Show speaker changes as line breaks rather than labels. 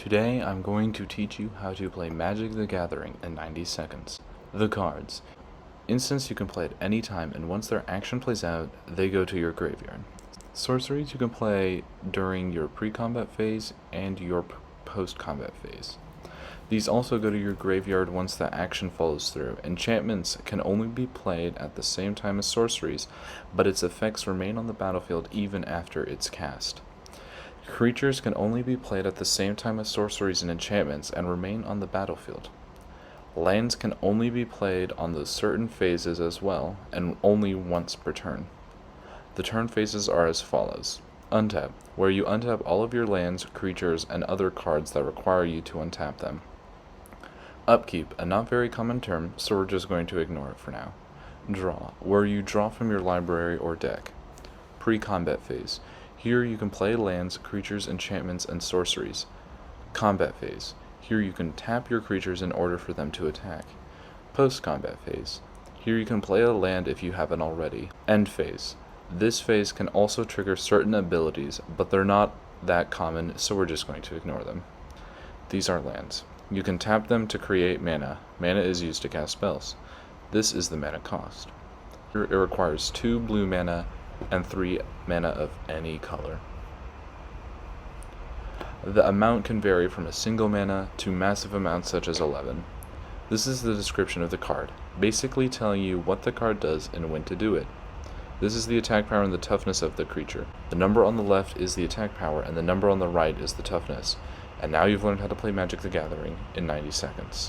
Today I'm going to teach you how to play Magic the Gathering in 90 seconds. The cards. Instants you can play at any time, and once their action plays out, they go to your graveyard. Sorceries you can play during your pre-combat phase and your post-combat phase. These also go to your graveyard once the action follows through. Enchantments can only be played at the same time as sorceries, but its effects remain on the battlefield even after it's cast. Creatures can only be played at the same time as sorceries and enchantments and remain on the battlefield. Lands can only be played on those certain phases as well, and only once per turn. The turn phases are as follows. Untap, where you untap all of your lands, creatures, and other cards that require you to untap them. Upkeep, a not very common term, so we're just going to ignore it for now. Draw, where you draw from your library or deck. Pre-combat phase. Here you can play lands, creatures, enchantments, and sorceries. Combat phase. Here you can tap your creatures in order for them to attack. Post-combat phase. Here you can play a land if you haven't already. End phase. This phase can also trigger certain abilities, but they're not that common, so we're just going to ignore them. These are lands. You can tap them to create mana. Mana is used to cast spells. This is the mana cost. It requires 2 blue mana and 3 mana of any color. The amount can vary from a single mana to massive amounts such as 11. This is the description of the card, basically telling you what the card does and when to do it. This is the attack power and the toughness of the creature. The number on the left is the attack power and the number on the right is the toughness. And now you've learned how to play Magic the Gathering in 90 seconds.